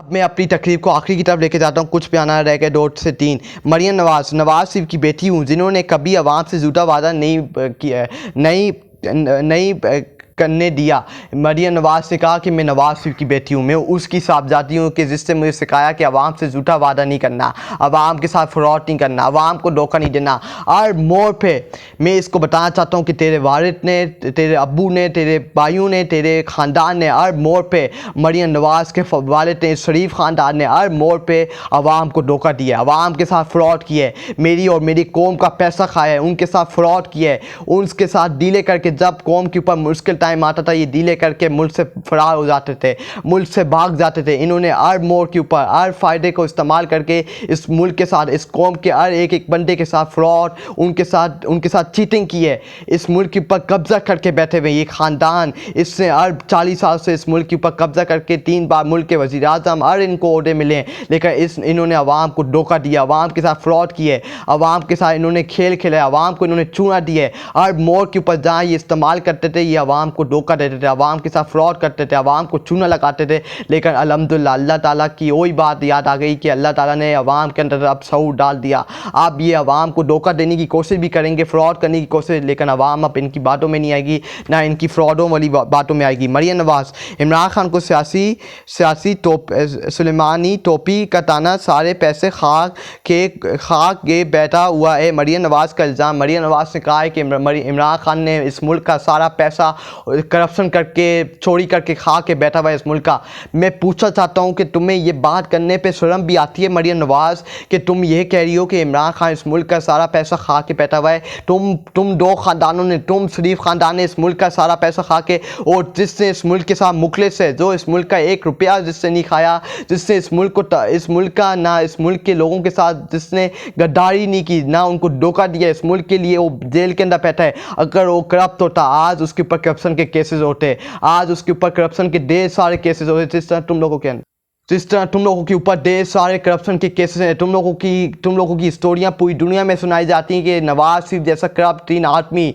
अब मैं अपनी तकरीब को आखिरी की तरफ लेके जाता हूँ। कुछ बयान रह गए 2 से 3। मरियम नवाज सिर्फ की बेटी हूँ जिन्होंने कभी आवाम से झूठा वादा नहीं किया, नहीं करने दिया। मरियम नवाज ने कहा कि मैं नवाज शरीफ की बेटी हूँ, मैं उसकी साहबजादी हूँ कि जिससे मुझे सिखाया कि आवाम से झूठा वादा नहीं करना, आवाम के साथ फ्रॉड नहीं करना, आवाम को धोखा नहीं देना। और मोड़ पे मैं इसको बताना चाहता हूँ कि तेरे वालिद ने, तेरे अब्बू ने, तेरे भाइयों ने, तेरे ख़ानदान ने हर मोड़ पे, मरियम नवाज के वालिद ने, शरीफ ख़ानदान ने हर मोड़ पे आवाम को धोखा दिया, आवाम के साथ फ्रॉड किया है, मेरी और मेरी कौम का पैसा खाया है, उनके साथ फ्रॉड किया है, उनके साथ डीले करके जब कौम के ऊपर मुश्किल टाइम आता था ये डीले करके मुल्क से फरार हो जाते थे, मुल्क से भाग जाते थे। इन्होंने हर मोड़ के ऊपर हर फ़ायदे को इस्तेमाल करके इस मुल्क के साथ, इस कौम के हर एक बंदे के साथ फ्रॉड, उनके साथ चीटिंग की है। इस मुल्क के ऊपर कब्ज़ा करके बैठे हुए ये ख़ानदान, इससे हर 40 साल से इस मुल्क के ऊपर कब्ज़ा करके 3 बार मुल्क के वज़ीर आज़म हर इनको ओहदे मिले, लेकिन इन्होंने आवाम को धोखा दिया, आवाम के साथ फ्रॉड किए, आवाम के साथ इन्होंने खेल खेला, आवाम को इन्होंने चूना दिया। हर मोड़ के ऊपर जहाँ ये इस्तेमाल करते थे ये आवाम को धोखा देते थे, आवाम के साथ फ्रॉड करते थे, आवाम को चूना लगाते थे। लेकिन अल्हम्दुलिल्लाह अल्लाह ताला की वही बात याद आ गई कि अल्लाह ताला ने आवाम के अंदर अब शऊर डाल दिया। अब ये आवाम को धोखा देने की कोशिश भी करेंगे, फ्रॉड करने की कोशिश, लेकिन आवाम अब इनकी बातों में नहीं आएगी, ना इनकी फ्रॉडों वाली बातों में आएगी। मरियम नवाज, इमरान खान को सियासी सुलेमानी टोपी का ताना, सारे पैसे खाक के बैठा हुआ है। मरियम नवाज का इल्ज़ाम, मरियम नवाज ने कहा है कि इमरान खान ने इस मुल्क का सारा पैसा करप्शन करके, चोरी करके खा के बैठा हुआ है इस मुल्क का। मैं पूछना चाहता हूँ कि तुम्हें ये बात करने पे शर्म भी आती है मरियम नवाज कि तुम ये कह रही हो कि इमरान खान इस मुल्क का सारा पैसा खा के बैठा हुआ है? तुम 2 ख़ानदानों ने, तुम शरीफ ख़ानदान ने इस मुल्क का सारा पैसा खा के, और जिसने इस मुल्क के साथ मुखलिस है, जो इस मुल्क का 1 रुपया जिससे नहीं खाया, जिसने इस मुल्क को, इस मुल्क का, ना इस मुल्क के लोगों के साथ जिसने गद्दारी नहीं की, ना उनको धोखा दिया, इस मुल्क के लिए वो जेल के अंदर बैठा है। अगर वो करप्ट होता आज उसके ऊपर करप्शन के केसेस होते, आज उसके ऊपर करप्शन के ढेर सारे केसेस होते, जिस तरह तुम लोगों के ऊपर ढेर सारे करप्शन के केसेस हैं। तुम लोगों की स्टोरियां पूरी दुनिया में सुनाई जाती हैं कि नवाज शरीफ जैसा करप्ट 3 आदमी,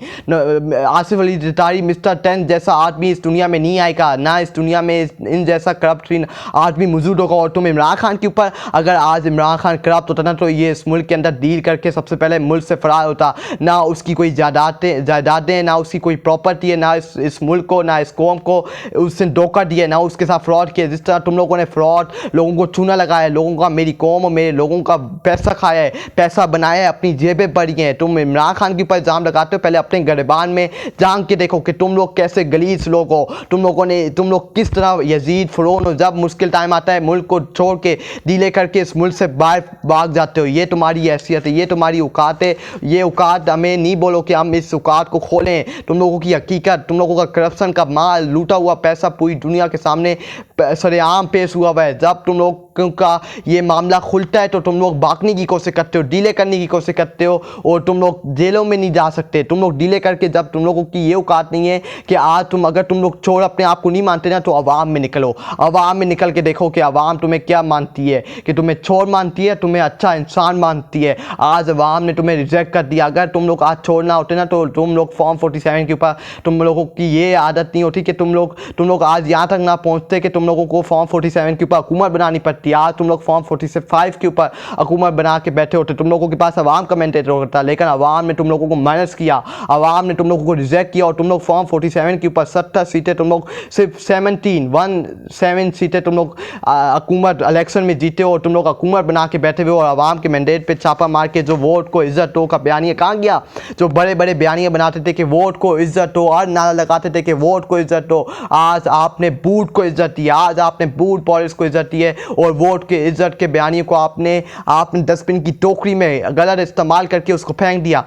आसिफ अली जरदारी मिस्टर 10 जैसा आदमी इस दुनिया में नहीं आएगा, ना इस दुनिया में इन जैसा करप्ट 3 आदमी मौजूद होगा। और तुम इमरान खान के ऊपर, अगर आज इमरान खान करप्ट होता ना तो ये इस मुल्क के अंदर डील करके सबसे पहले मुल्क से फरार होता, ना उसकी कोई जायदादें, ना उसकी कोई प्रॉपर्टी है, ना इस मुल्क को, ना इस कौम को उसने धोखा दिया, ना उसके साथ फ्रॉड किया। जिस तरह तुम लोगों ने फ्रॉड, लोगों को चूना लगाया, लोगों का, मेरी कौम और मेरे लोगों का पैसा खाया है, पैसा बनाया है, अपनी जेबें भरी हैं। तुम इमरान खान के ऊपर इल्ज़ाम लगाते हो, पहले अपने गिरबान में झांक के देखो कि तुम लोग कैसे गलीज लोग हो, तुम लोग किस तरह यजीद फ़िरौन हो, जब मुश्किल टाइम आता है मुल्क को छोड़ के डीले करके इस मुल्क से बाहर भाग जाते हो। ये तुम्हारी हैसियत है, ये तुम्हारी औकात है। ये औकात हमें नहीं बोलो कि हम इस औकात को खोलें। तुम लोगों की हकीकत, तुम लोगों का करप्शन का माल, लूटा हुआ पैसा पूरी दुनिया के सामने सरेआम पेश हुआ है। जब तुम लोग का ये मामला खुलता है तो तुम लोग भागने की कोशिश करते हो, डीले करने की कोशिश करते हो, और तुम लोग जेलों में नहीं जा सकते। तुम लोग डीले करके, जब तुम लोगों की ये औकात नहीं है कि आज अगर तुम लोग चोर अपने आप को नहीं मानते ना तो आवाम में निकलो, आवाम में निकल के देखो कि आवाम तुम्हें क्या मानती है, कि तुम्हें चोर मानती है, तुम्हें अच्छा इंसान मानती है। आज आवाम ने तुम्हें रिजेक्ट कर दिया। अगर तुम लोग आज छोड़ना होते ना तो तुम लोग फॉर्म 47 के ऊपर, तुम लोगों की ये आदत नहीं होती कि तुम लोग आज यहाँ तक ना पहुँचते कि तुम लोगों को फॉर्म 47 के ऊपर हुकूमत बनानी पड़ती। आज तुम लोग फॉर्म 45 के ऊपर हुकूमत बना के बैठे होते। तुम लोगों के पास आवाम का मैंडेट होता, लेकिन आवाम ने तुम लोगों को माइनस किया, आवाम ने तुम लोगों को रिजेक्ट किया, और तुम लोग फॉर्म 47 के ऊपर 70 सीटें, तुम लोग सिर्फ 17 सीटें तुम लोग हुकूमत इलेक्शन में जीते हो, और तुम लोग हुकूमत बना के बैठे हुए, और आवाम के मैंडेट पे छापा मार के जो वोट को इज्जत हो का बयानिया कहाँ गया? जो बड़े बड़े बयानिया बनाते थे कि वोट को इज्जत हो, और नारा लगाते थे कि वोट को इज्जत हो, आज आपने बूट को इज्जत दी, आज आपने बूट पॉलिस को इज्जत दी है, और वोट के इज्जत के बयानी को आपने डस्टबिन की टोकरी में गलत इस्तेमाल करके उसको फेंक दिया।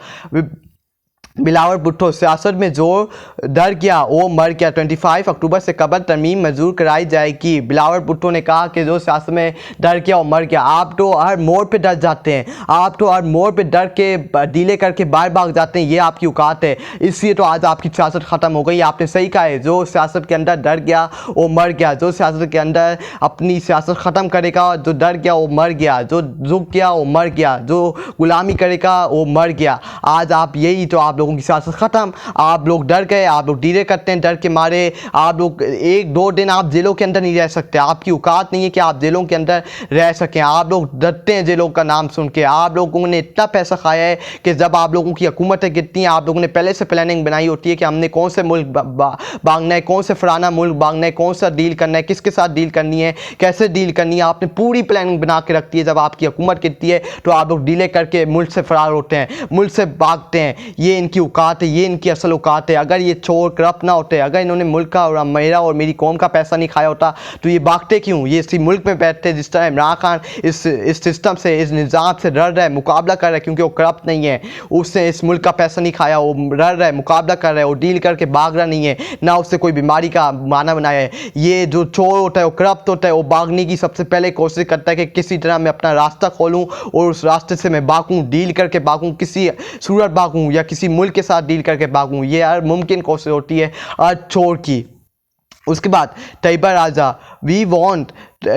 बिलावल भुट्टो, सियासत में जो डर गया वो मर गया, 25 अक्टूबर से कबल तरमीम मंजूर कराई जाएगी। बिलावल भुट्टो ने कहा कि जो सियासत में डर गया वो मर गया। आप तो हर मोड़ पे डर जाते हैं, आप तो हर मोड़ पे डर के डीले करके बाहर भाग जाते हैं, ये आपकी औकात है, इसलिए तो आज आपकी सियासत ख़त्म हो गई। आपने सही कहा है, जो सियासत के अंदर डर गया वो मर गया, जो सियासत के अंदर अपनी सियासत ख़त्म करेगा, जो डर गया वो मर गया, जो झुक गया वो मर गया, जो गुलामी करेगा वो मर गया। आज आप यही तो आप लोगों की सियासत ख़त्म, आप लोग डर गए, आप लोग डीले करते हैं, डर के मारे आप लोग 1-2 दिन आप जेलों के अंदर नहीं रह सकते, आपकी औकात नहीं है कि आप जेलों के अंदर रह सकें, आप लोग डरते हैं जेलों का नाम सुन के। आप लोगों ने इतना पैसा खाया है कि जब आप लोगों की हुकूमतें गिरती हैं आप लोगों ने पहले से प्लानिंग बनाई होती है कि हमने कौन से मुल्क भागना है, कौन से फलाना मुल्क भागना है, कौन सा डील करना है, किसके साथ डील करनी है, कैसे डील करनी है, आपने पूरी प्लानिंग बना के रखती है। जब आपकी हुकूमत गिरती है तो आप लोग डीले करके मुल्क से फरार होते हैं, मुल्क से भागते हैं। ये इनकी औकात है, ये इनकी असल औकात है। अगर ये चोर करप्ट ना होते, अगर इन्होंने मुल्क का और मेरा और मेरी कौम का पैसा नहीं खाया होता तो ये भागते क्यों? ये इसी मुल्क में बैठते। जिस तरह इमरान खान इस सिस्टम से, इस निज़ाम से लड़ रहा है, मुकाबला कर रहा है, क्योंकि वो करप्ट नहीं है, उसने इस मुल्क का पैसा नहीं खाया, वो लड़ रहा है, मुकाबला कर रहा है, वो डील करके भाग रहा नहीं है, ना उससे कोई बीमारी का माना बनाया है। ये जो चोर होता है, वो करप्ट होता है, वो भागने की सबसे पहले कोशिश करता है कि किसी तरह मैं अपना रास्ता खोलूँ और उस रास्ते से मैं भागूँ, डील करके भागूँ, किसी सूरत भागूँ या किसी मुल्क के साथ डील करके भागूँ। ये हर मुमकिन कोशिश होती है हर चोर की। उसके बाद Taiba Raja, we want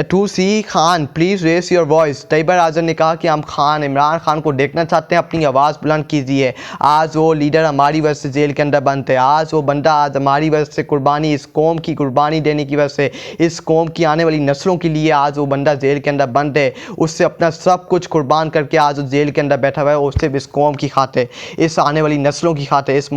to see Khan please raise your voice. Taiba Raja ने कहा कि हम खान, इमरान खान को देखना चाहते हैं, अपनी आवाज़ बुलंद कीजिए। आज वो लीडर हमारी वजह से जेल के अंदर बंद थे, आज वो बंदा आज हमारी वजह से कुर्बानी, इस कौम की कुर्बानी देने की वजह से, इस कौम की आने वाली नस्लों के लिए आज वो बंदा जेल के अंदर बंद है। उससे अपना सब कुछ कुर्बान करके आज वो जेल के अंदर बैठा हुआ है, उससे इस कौम की खातिर, इस आने वाली नस्लों की खातिर, इस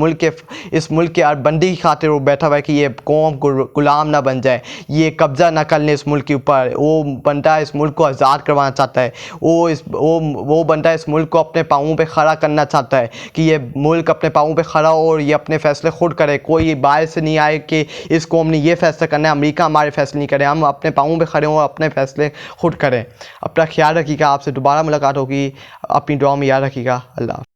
मुल्क के हर बंदे की खातिर वो बैठा हुआ है कि ये कौम गुलाम ना बन जाए, ये कब्ज़ा ना कर ले इस मुल्क के ऊपर। वो बंदा इस मुल्क को आज़ाद करवाना चाहता है, वो बंदा इस मुल्क को अपने पाँवों पे खड़ा करना चाहता है कि ये मुल्क अपने पाँवों पे खड़ा हो और ये अपने फ़ैसले खुद करे। कोई बाहर से नहीं आए कि इस कौम ने ये फ़ैसला करना है, अमेरिका हमारे फ़ैसले नहीं करे, हम अपने पाँवों पे खड़े हों, अपने फ़ैसले खुद करें। अपना ख्याल रखिएगा, आपसे दोबारा मुलाकात होगी, अपनी दुआ में याद रखिएगा। अल्लाह।